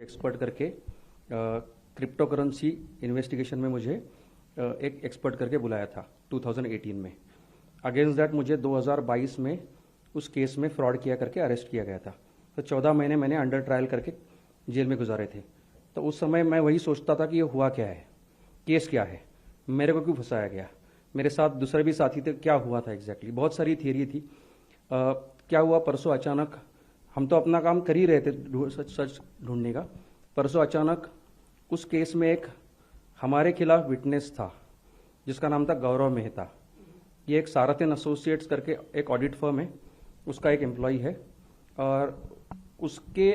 Expert करके crypto currency investigation में मुझे एक एक्सपर्ट करके बुलाया था 2018 में। अगेंस्ट दैट मुझे 2022 में उस केस में फ्रॉड किया करके अरेस्ट किया गया था। तो 14 महीने मैंने अंडर ट्रायल करके जेल में गुजारे थे। तो उस समय मैं वही सोचता था कि ये हुआ क्या है, केस क्या है, मेरे को क्यों फंसाया गया, मेरे साथ दूसरे भी साथी थे, क्या हुआ था एग्जैक्टली। बहुत सारी थियरी थी। क्या हुआ, परसों अचानक हम तो अपना काम कर ही रहे थे सच ढूंढने का। परसों अचानक उस केस में एक हमारे खिलाफ विटनेस था जिसका नाम था गौरव मेहता। ये एक सारथन एसोसिएट्स करके एक ऑडिट फर्म है, उसका एक एम्प्लॉय है। और उसके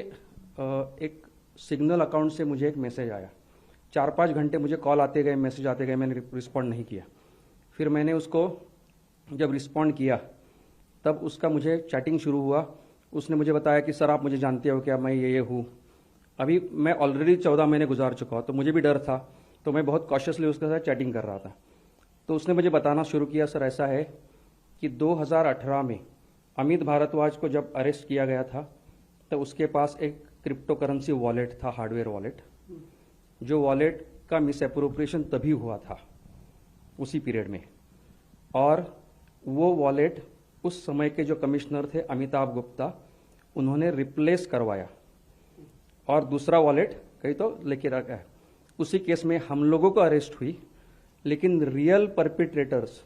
एक सिग्नल अकाउंट से मुझे एक मैसेज आया। 4-5 घंटे मुझे कॉल आते गए, मैसेज आते गए, मैंने रिस्पॉन्ड नहीं किया। फिर मैंने उसको जब रिस्पॉन्ड किया तब उसका मुझे चैटिंग शुरू हुआ। उसने मुझे बताया कि सर आप मुझे जानते हो क्या, मैं ये हूँ। अभी मैं ऑलरेडी 14 महीने गुजार चुका हूँ, तो मुझे भी डर था, तो मैं बहुत कॉशियसली उसके साथ चैटिंग कर रहा था। तो उसने मुझे बताना शुरू किया, सर ऐसा है कि 2018 में अमित भारद्वाज को जब अरेस्ट किया गया था तो उसके पास एक क्रिप्टो करेंसी वॉलेट था, हार्डवेयर वॉलेट, जो वॉलेट का मिस एप्रोप्रिएशन तभी हुआ था उसी पीरियड में। और वो वॉलेट उस समय के जो कमिश्नर थे अमिताभ गुप्ता, उन्होंने रिप्लेस करवाया और दूसरा वॉलेट कहीं तो लेके रखा है। उसी केस में हम लोगों को अरेस्ट हुई, लेकिन रियल परपिट्रेटर्स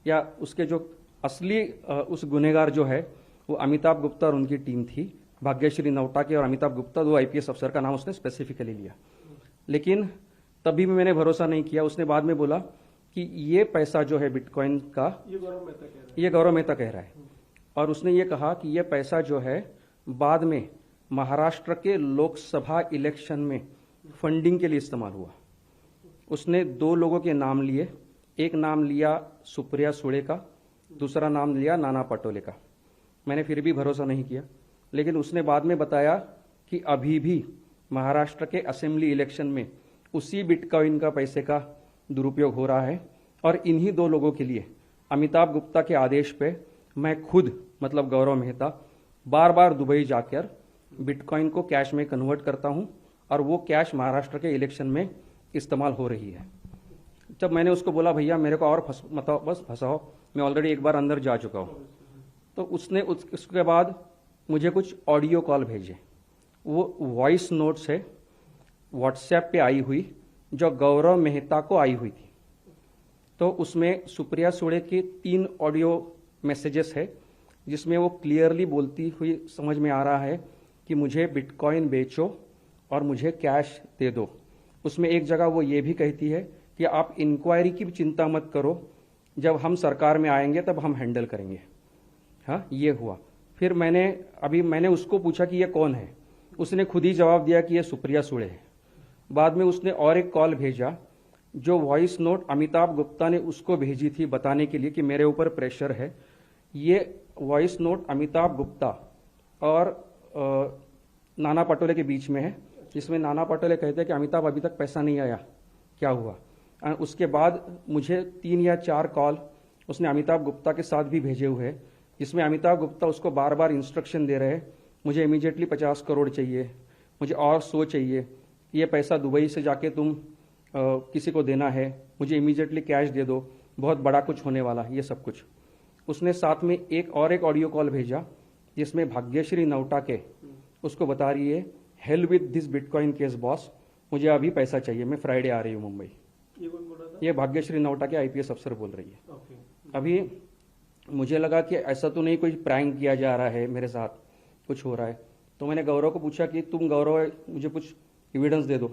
या उसके जो असली उस गुनहगार जो है वो अमिताभ गुप्ता और उनकी टीम थी, भाग्यश्री नौटाके और अमिताभ गुप्ता, 2 आईपीएस अफसर का नाम उसने स्पेसिफिकली लिया। लेकिन तभी भी मैंने भरोसा नहीं किया। उसने बाद में बोला कि ये पैसा जो है बिटकॉइन का, ये गौरव मेहता कह रहा है, और उसने ये कहा कि ये पैसा जो है बाद में महाराष्ट्र के लोकसभा इलेक्शन में फंडिंग के लिए इस्तेमाल हुआ। उसने 2 लोगों के नाम लिए, एक नाम लिया सुप्रिया सुळे का, दूसरा नाम लिया नाना पटोले का। मैंने फिर भी भरोसा नहीं किया, लेकिन उसने बाद में बताया कि अभी भी महाराष्ट्र के असेंबली इलेक्शन में उसी बिटकॉइन का पैसे का दुरुपयोग हो रहा है। और इन्हीं 2 लोगों के लिए अमिताभ गुप्ता के आदेश पे मैं खुद, मतलब गौरव मेहता, बार बार दुबई जाकर बिटकॉइन को कैश में कन्वर्ट करता हूं और वो कैश महाराष्ट्र के इलेक्शन में इस्तेमाल हो रही है। जब मैंने उसको बोला भैया मेरे को और मतलब बस फंसाओ, मैं ऑलरेडी एक बार अंदर जा चुका हूं, तो उसने उसके बाद मुझे कुछ ऑडियो कॉल भेजे। वो वॉइस नोट्स है, व्हाट्सएप पे आई हुई, जो गौरव मेहता को आई हुई थी। तो उसमें सुप्रिया सुळे के 3 ऑडियो मैसेजेस है जिसमें वो क्लियरली बोलती हुई समझ में आ रहा है कि मुझे बिटकॉइन बेचो और मुझे कैश दे दो। उसमें एक जगह वो ये भी कहती है कि आप इंक्वायरी की भी चिंता मत करो, जब हम सरकार में आएंगे तब हम हैंडल करेंगे। हाँ, ये हुआ। फिर मैंने उसको पूछा कि ये कौन है, उसने खुद ही जवाब दिया कि ये सुप्रिया सुळे है। बाद में उसने और एक कॉल भेजा, जो वॉइस नोट अमिताभ गुप्ता ने उसको भेजी थी बताने के लिए कि मेरे ऊपर प्रेशर है। ये वॉइस नोट अमिताभ गुप्ता और नाना पटोले के बीच में है, जिसमें नाना पटोले कहते हैं कि अमिताभ अभी तक पैसा नहीं आया, क्या हुआ। उसके बाद मुझे 3 या 4 कॉल उसने अमिताभ गुप्ता के साथ भी भेजे हुए हैं, जिसमें अमिताभ गुप्ता उसको बार बार इंस्ट्रक्शन दे रहे हैं, मुझे इमीडिएटली 50 करोड़ चाहिए, मुझे और 100 चाहिए, ये पैसा दुबई से जाके तुम किसी को देना है, मुझे इमीडिएटली कैश दे दो, बहुत बड़ा कुछ होने वाला है, ये सब कुछ। उसने साथ में एक ऑडियो कॉल भेजा जिसमें भाग्यश्री नौटाके उसको बता रही है, hell with this bitcoin case boss, मुझे अभी पैसा चाहिए, मैं फ्राइडे आ रही हूँ मुंबई। ये कौन बोल रहा था? ये भाग्यश्री नौटाके आईपीएस अफसर बोल रही है। ओके। अभी मुझे लगा कि ऐसा तो नहीं कोई प्रैंक किया जा रहा है, मेरे साथ कुछ हो रहा है। तो मैंने गौरव को पूछा कि तुम गौरव मुझे कुछ एविडेंस दे दो।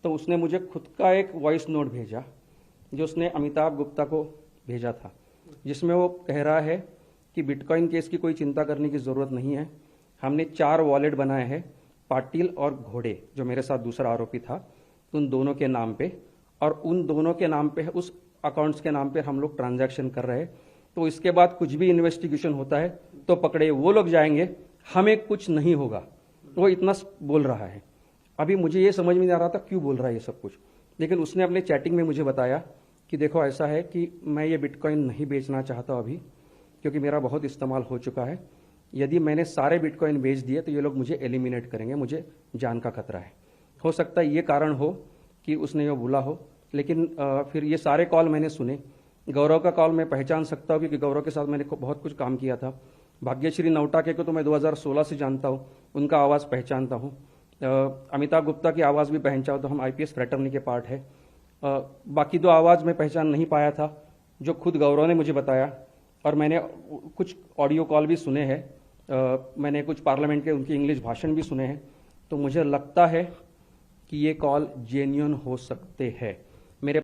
तो उसने मुझे खुद का एक वॉइस नोट भेजा जो उसने अमिताभ गुप्ता को भेजा था, जिसमें वो कह रहा है कि बिटकॉइन केस की कोई चिंता करने की ज़रूरत नहीं है, हमने 4 वॉलेट बनाए हैं, पाटिल और घोड़े जो मेरे साथ दूसरा आरोपी था, उन दोनों के नाम पे, और उन दोनों के नाम पे, उस अकाउंट्स के नाम पे हम लोग ट्रांजैक्शन कर रहे हैं। तो इसके बाद कुछ भी इन्वेस्टिगेशन होता है तो पकड़े वो लोग जाएंगे, हमें कुछ नहीं होगा। वो इतना बोल रहा है। अभी मुझे ये समझ में नहीं आ रहा था क्यों बोल रहा है ये सब कुछ, लेकिन उसने अपने चैटिंग में मुझे बताया कि देखो ऐसा है कि मैं ये बिटकॉइन नहीं बेचना चाहता अभी, क्योंकि मेरा बहुत इस्तेमाल हो चुका है। यदि मैंने सारे बिटकॉइन बेच दिए तो ये लोग मुझे एलिमिनेट करेंगे, मुझे जान का खतरा है। हो सकता है ये कारण हो कि उसने ये बोला हो, लेकिन फिर ये सारे कॉल मैंने सुने। गौरव का कॉल मैं पहचान सकता हूँ क्योंकि गौरव के साथ मैंने बहुत कुछ काम किया था। भाग्यश्री नवटाके को तो मैं 2016 से जानता हूँ, उनका आवाज़ पहचानता हूँ। अमिताभ गुप्ता की आवाज़ भी पहचानता हूँ, हम आईपीएस फ्रेटर्नी के पार्ट है। बाकी दो आवाज़ में पहचान नहीं पाया था, जो खुद गौरव ने मुझे बताया, और मैंने कुछ ऑडियो कॉल भी सुने हैं, मैंने कुछ पार्लियामेंट के उनके इंग्लिश भाषण भी सुने हैं, तो मुझे लगता है कि ये कॉल जेन्युइन हो सकते हैं।